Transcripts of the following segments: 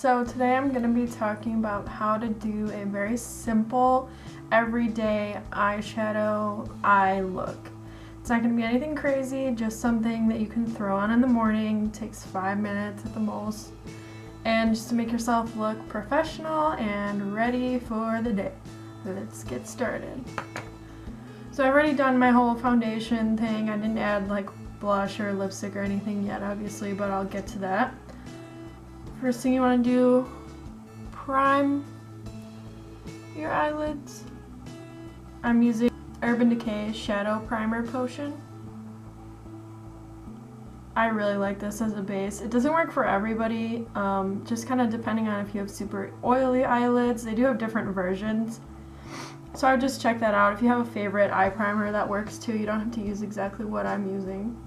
So today I'm going to be talking about how to do a very simple, everyday eyeshadow eye look. It's not going to be anything crazy, just something that you can throw on in the morning. It takes 5 minutes at the most. And just to make yourself look professional and ready for the day. Let's get started. So I've already done my whole foundation thing. I didn't add like blush or lipstick or anything yet, obviously, but I'll get to that. First thing you want to do, prime your eyelids. I'm using Urban Decay Shadow Primer Potion. I really like this as a base. It doesn't work for everybody, just kind of depending on if you have super oily eyelids. They do have different versions. So I would just check that out. If you have a favorite eye primer, that works too. You don't have to use exactly what I'm using.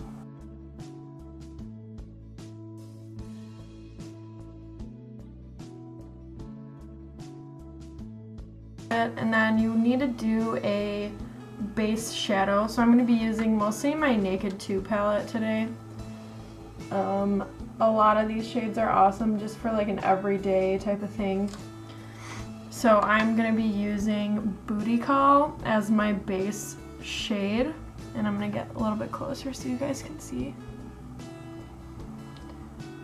And then you need to do a base shadow. So I'm going to be using mostly my Naked 2 palette today. A lot of these shades are awesome just for like an everyday type of thing. So I'm going to be using Booty Call as my base shade. And I'm going to get a little bit closer so you guys can see.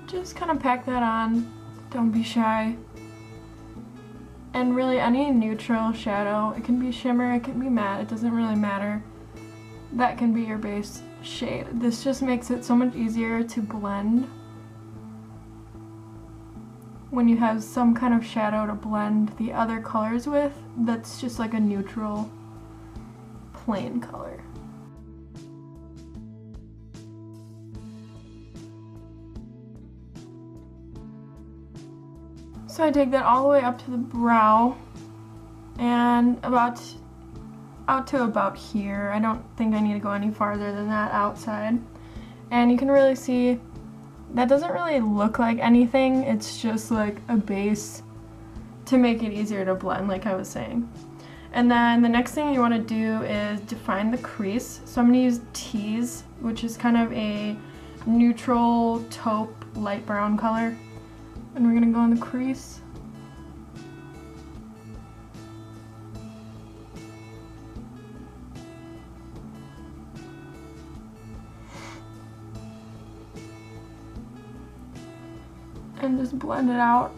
Just kind of pack that on. Don't be shy. And really any neutral shadow, it can be shimmer, it can be matte, it doesn't really matter. That can be your base shade. This just makes it so much easier to blend when you have some kind of shadow to blend the other colors with that's just like a neutral, plain color. So I take that all the way up to the brow and out to about here. I don't think I need to go any farther than that outside. And you can really see that doesn't really look like anything. It's just like a base to make it easier to blend, like I was saying. And then the next thing you want to do is define the crease. So I'm going to use Tease, which is kind of a neutral taupe light brown color. And we're going to go in the crease. And just blend it out.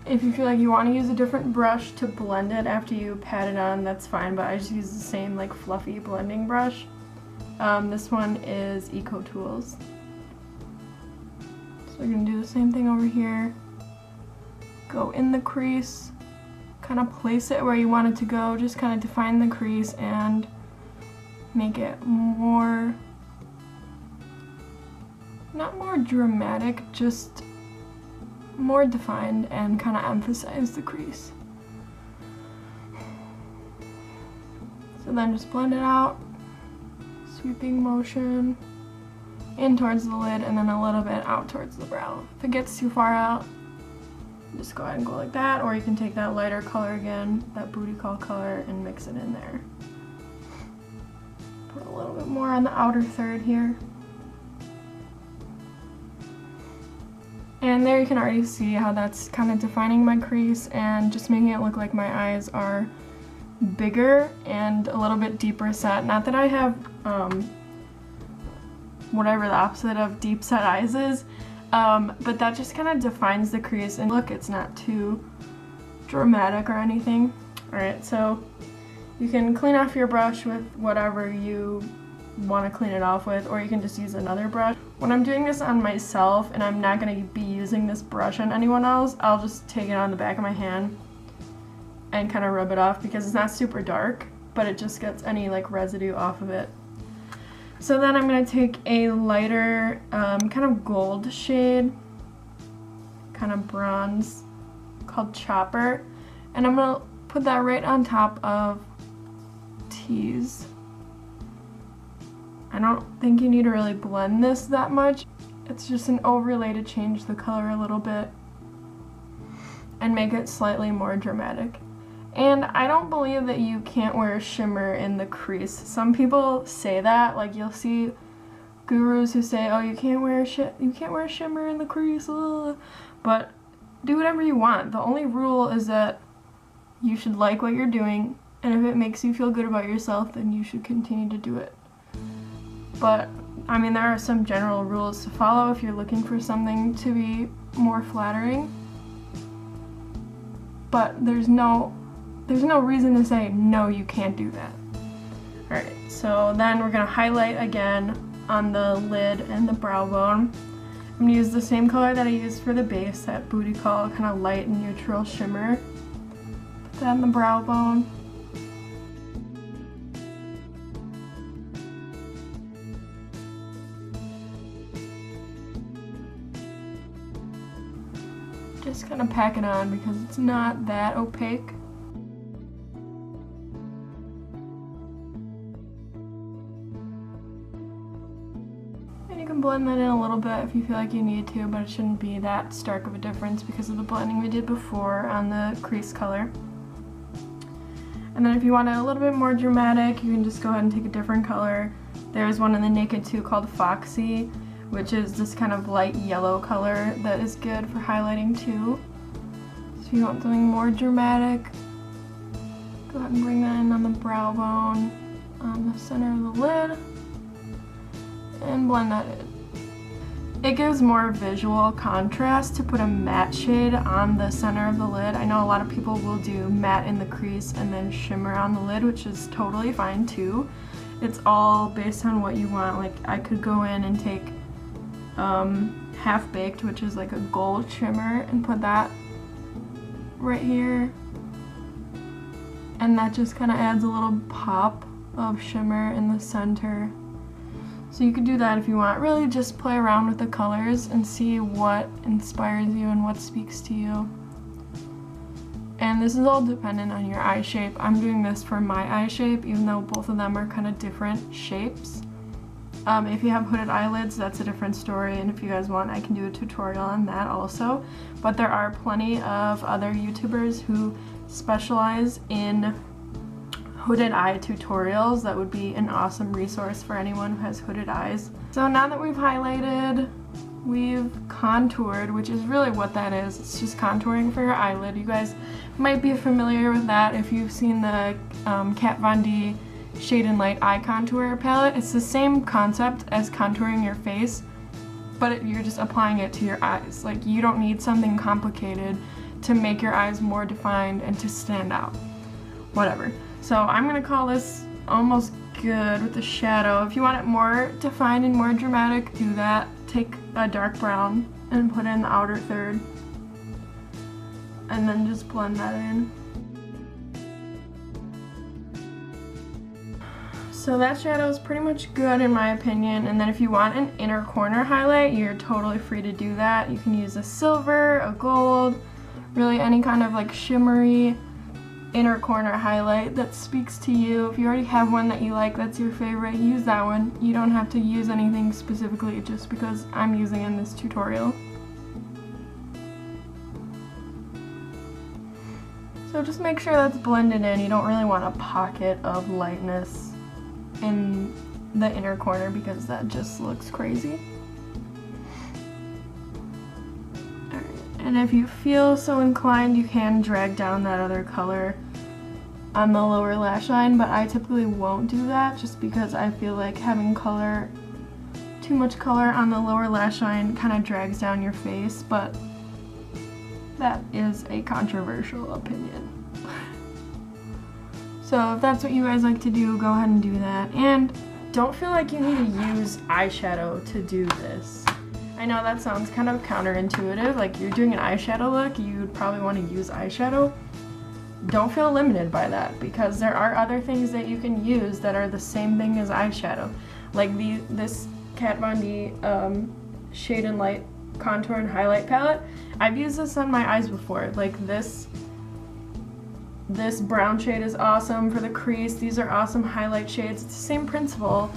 If you feel like you want to use a different brush to blend it after you pat it on, that's fine, but I just use the same like fluffy blending brush. This one is Eco Tools. So we're going to do the same thing over here. Go in the crease, kind of place it where you want it to go, just kind of define the crease and make it more, not more dramatic, just more defined and kind of emphasize the crease. So then just blend it out, sweeping motion in towards the lid and then a little bit out towards the brow. If it gets too far out, just go ahead and go like that, or you can take that lighter color again, that Booty Call color, and mix it in there. Put a little bit more on the outer third here. And there you can already see how that's kind of defining my crease and just making it look like my eyes are bigger and a little bit deeper set. Not that I have whatever the opposite of deep set eyes is, but that just kind of defines the crease and look, it's not too dramatic or anything. Alright, so you can clean off your brush with whatever you want to clean it off with, or you can just use another brush. When I'm doing this on myself and I'm not going to be using this brush on anyone else, I'll just take it on the back of my hand and kind of rub it off because it's not super dark, but it just gets any like residue off of it. So then I'm going to take a lighter kind of gold shade, kind of bronze, called Chopper, and I'm going to put that right on top of Tease. I don't think you need to really blend this that much. It's just an overlay to change the color a little bit and make it slightly more dramatic. And I don't believe that you can't wear shimmer in the crease. Some people say that, like you'll see gurus who say, oh, you can't wear shimmer in the crease, ugh. But do whatever you want. The only rule is that you should like what you're doing, and if it makes you feel good about yourself, then you should continue to do it. But I mean, there are some general rules to follow if you're looking for something to be more flattering. But there's no reason to say, no, you can't do that. Alright, so then we're going to highlight again on the lid and the brow bone. I'm going to use the same color that I used for the base, that Booty Call kind of light and neutral shimmer. Put that in the brow bone. Just kind of pack it on because it's not that opaque. And you can blend that in a little bit if you feel like you need to, but it shouldn't be that stark of a difference because of the blending we did before on the crease color. And then if you want it a little bit more dramatic, you can just go ahead and take a different color. There's one in the Naked 2 called Foxy, which is this kind of light yellow color that is good for highlighting too. So if you want something more dramatic, go ahead and bring that in on the brow bone, on the center of the lid, and blend that in. It gives more visual contrast to put a matte shade on the center of the lid. I know a lot of people will do matte in the crease and then shimmer on the lid, which is totally fine too. It's all based on what you want. Like, I could go in and take Half Baked, which is like a gold shimmer, and put that right here, and that just kind of adds a little pop of shimmer in the center. So you could do that if you want. Really just play around with the colors and see what inspires you and what speaks to you. And this is all dependent on your eye shape. I'm doing this for my eye shape, even though both of them are kind of different shapes. If you have hooded eyelids, that's a different story, and if you guys want, I can do a tutorial on that also. But there are plenty of other YouTubers who specialize in hooded eye tutorials. That would be an awesome resource for anyone who has hooded eyes. So now that we've highlighted, we've contoured, which is really what that is. It's just contouring for your eyelid. You guys might be familiar with that if you've seen the Kat Von D Shade and Light Eye Contour palette. It's the same concept as contouring your face, but you're just applying it to your eyes. Like, you don't need something complicated to make your eyes more defined and to stand out. Whatever. So I'm gonna call this almost good with the shadow. If you want it more defined and more dramatic, do that. Take a dark brown and put it in the outer third, and then just blend that in. So that shadow is pretty much good in my opinion, and then if you want an inner corner highlight, you're totally free to do that. You can use a silver, a gold, really any kind of like shimmery inner corner highlight that speaks to you. If you already have one that you like, that's your favorite, use that one. You don't have to use anything specifically just because I'm using it in this tutorial. So just make sure that's blended in. You don't really want a pocket of lightness in the inner corner because that just looks crazy. Alright, and if you feel so inclined, you can drag down that other color on the lower lash line, but I typically won't do that just because I feel like having color, too much color on the lower lash line kind of drags down your face, but that is a controversial opinion. So if that's what you guys like to do, go ahead and do that. And don't feel like you need to use eyeshadow to do this. I know that sounds kind of counterintuitive, like you're doing an eyeshadow look, you'd probably want to use eyeshadow. Don't feel limited by that, because there are other things that you can use that are the same thing as eyeshadow. Like this Kat Von D Shade and Light Contour and Highlight Palette. I've used this on my eyes before. Like this brown shade is awesome for the crease. These are awesome highlight shades. It's the same principle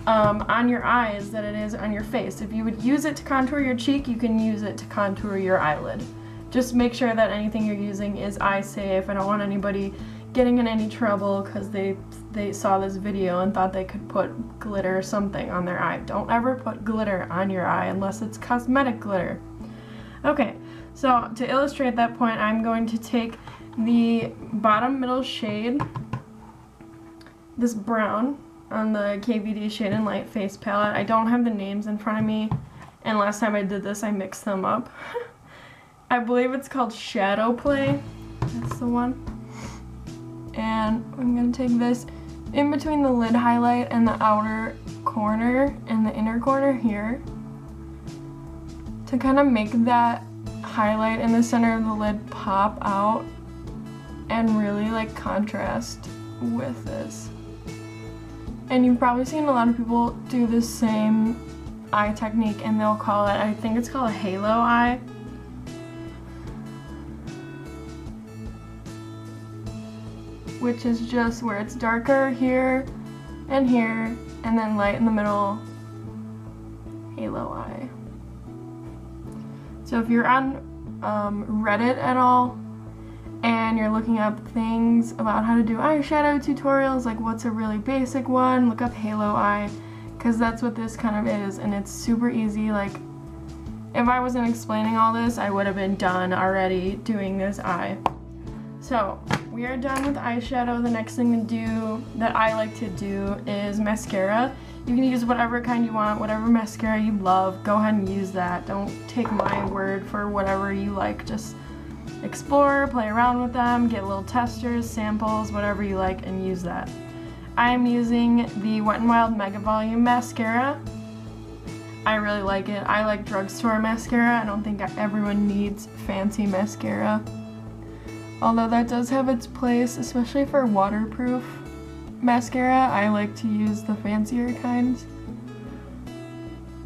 on your eyes that it is on your face. If you would use it to contour your cheek, you can use it to contour your eyelid. Just make sure that anything you're using is eye safe. I don't want anybody getting in any trouble because they saw this video and thought they could put glitter or something on their eye. Don't ever put glitter on your eye unless it's cosmetic glitter. Okay, So to illustrate that point, I'm going to take the bottom middle shade, this brown, on the KVD Shade and Light face palette. I don't have the names in front of me, and last time I did this I mixed them up. I believe it's called Shadow Play. That's the one. And I'm going to take this in between the lid highlight and the outer corner and the inner corner here to kind of make that highlight in the center of the lid pop out and really like contrast with this. And you've probably seen a lot of people do the same eye technique, and they'll call it, I think it's called a halo eye. Which is just where it's darker here, and then light in the middle, halo eye. So if you're on Reddit at all, and you're looking up things about how to do eyeshadow tutorials, like what's a really basic one, look up halo eye, because that's what this kind of is, and it's super easy. Like, if I wasn't explaining all this, I would have been done already doing this eye. So, we are done with eyeshadow. The next thing to do, that I like to do, is mascara. You can use whatever kind you want, whatever mascara you love, go ahead and use that. Don't take my word for whatever you like, just explore, play around with them, get little testers, samples, whatever you like, and use that. I am using the Wet n Wild Mega Volume Mascara. I really like it. I like drugstore mascara. I don't think everyone needs fancy mascara. Although that does have its place, especially for waterproof mascara. I like to use the fancier kinds.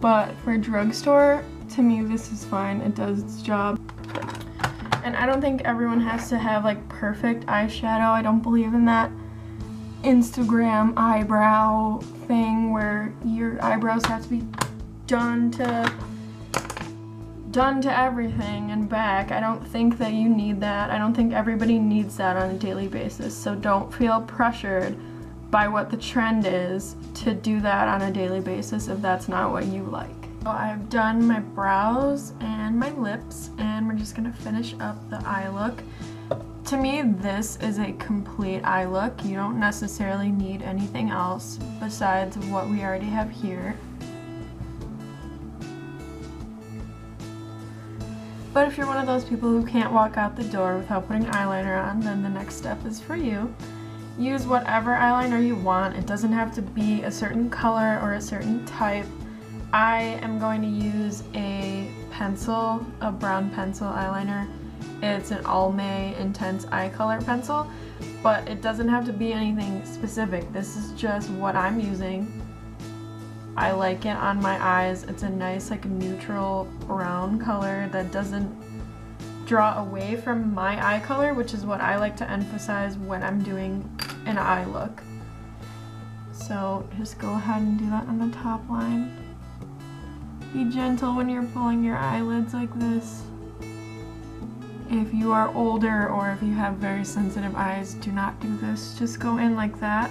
But for drugstore, to me this is fine. It does its job. And I don't think everyone has to have like perfect eyeshadow. I don't believe in that Instagram eyebrow thing where your eyebrows have to be done to everything and back. I don't think that you need that. I don't think everybody needs that on a daily basis. So don't feel pressured by what the trend is to do that on a daily basis if that's not what you like. So I've done my brows and my lips, and we're just gonna finish up the eye look. To me, this is a complete eye look. You don't necessarily need anything else besides what we already have here. But if you're one of those people who can't walk out the door without putting eyeliner on, then the next step is for you. Use whatever eyeliner you want. It doesn't have to be a certain color or a certain type. I am going to use a pencil, a brown pencil eyeliner. It's an Almay Intense Eye Color pencil, but it doesn't have to be anything specific. This is just what I'm using. I like it on my eyes. It's a nice like neutral brown color that doesn't draw away from my eye color, which is what I like to emphasize when I'm doing an eye look. So just go ahead and do that on the top line. Be gentle when you're pulling your eyelids like this. If you are older or if you have very sensitive eyes, do not do this. Just go in like that.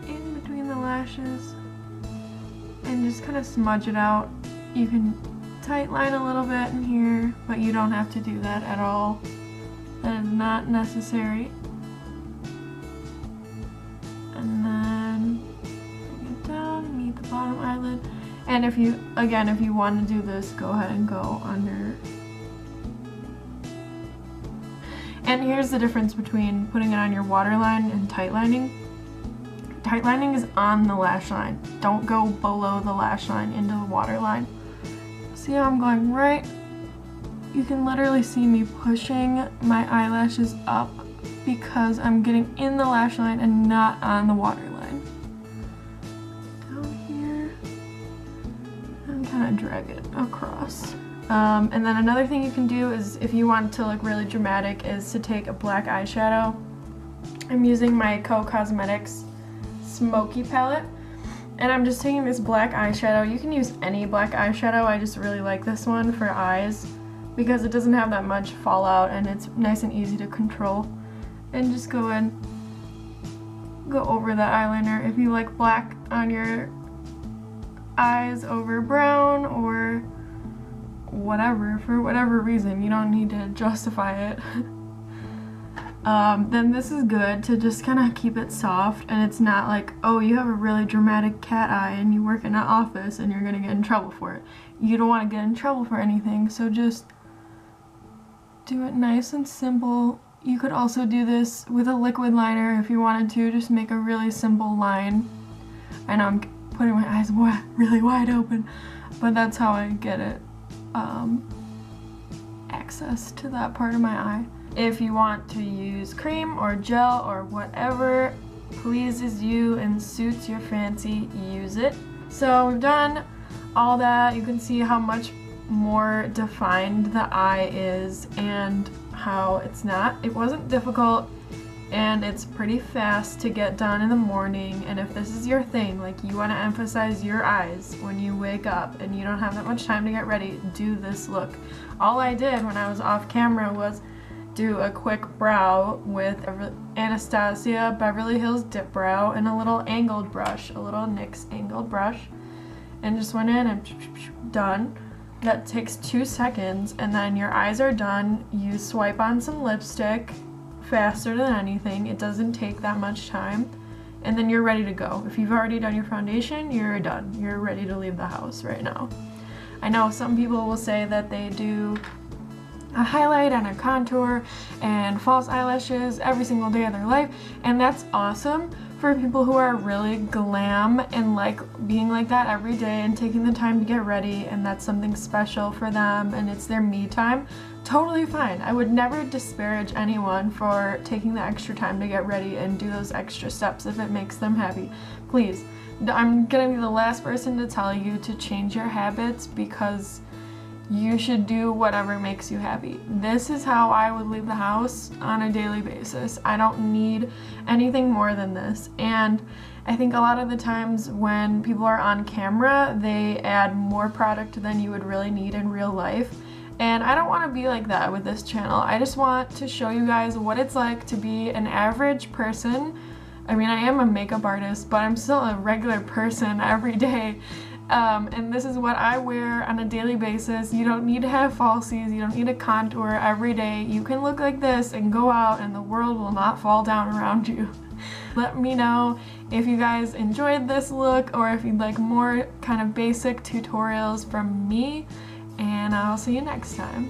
In between the lashes. And just kind of smudge it out. You can tight line a little bit in here, but you don't have to do that at all. That is not necessary. And then bring it down, meet the bottom eyelid. And if you, again, if you want to do this, go ahead and go under. And here's the difference between putting it on your waterline and tight lining. Tight lining is on the lash line. Don't go below the lash line into the waterline. See how I'm going right? You can literally see me pushing my eyelashes up because I'm getting in the lash line and not on the waterline. Down here, and kind of drag it across. And then another thing you can do is, if you want to look really dramatic, is to take a black eyeshadow. I'm using my Co Cosmetics Smoky palette, and I'm just taking this black eyeshadow. You can use any black eyeshadow. I just really like this one for eyes because it doesn't have that much fallout and it's nice and easy to control. And just go in, go over that eyeliner. If you like black on your eyes over brown, or whatever, for whatever reason, you don't need to justify it, then this is good to just kind of keep it soft, and it's not like, oh, you have a really dramatic cat eye and you work in an office and you're gonna get in trouble for it. You don't want to get in trouble for anything, so just do it nice and simple. You could also do this with a liquid liner if you wanted to, just make a really simple line. I know I'm putting my eyes really wide open, but that's how I get it, access to that part of my eye. If you want to use cream or gel or whatever pleases you and suits your fancy, use it. So we've done all that. You can see how much more defined the eye is and how it's not. It wasn't difficult, and it's pretty fast to get done in the morning. And if this is your thing, like you want to emphasize your eyes when you wake up and you don't have that much time to get ready, do this look. All I did when I was off camera was do a quick brow with Anastasia Beverly Hills Dip Brow and a little angled brush, a little NYX angled brush, and just went in and done. That takes 2 seconds, and then your eyes are done. You swipe on some lipstick faster than anything. It doesn't take that much time, and then you're ready to go. If you've already done your foundation, you're done. You're ready to leave the house right now. I know some people will say that they do a highlight and a contour and false eyelashes every single day of their life, and that's awesome for people who are really glam and like being like that every day and taking the time to get ready, and that's something special for them and it's their me time. Totally fine. I would never disparage anyone for taking the extra time to get ready and do those extra steps if it makes them happy. Please, I'm gonna be the last person to tell you to change your habits, because you should do whatever makes you happy. This is how I would leave the house on a daily basis. I don't need anything more than this. And I think a lot of the times when people are on camera, they add more product than you would really need in real life. And I don't want to be like that with this channel. I just want to show you guys what it's like to be an average person. I mean, I am a makeup artist, but I'm still a regular person every day. And this is what I wear on a daily basis. You don't need to have falsies, you don't need a contour every day. You can look like this and go out and the world will not fall down around you. Let me know if you guys enjoyed this look or if you'd like more kind of basic tutorials from me, and I'll see you next time.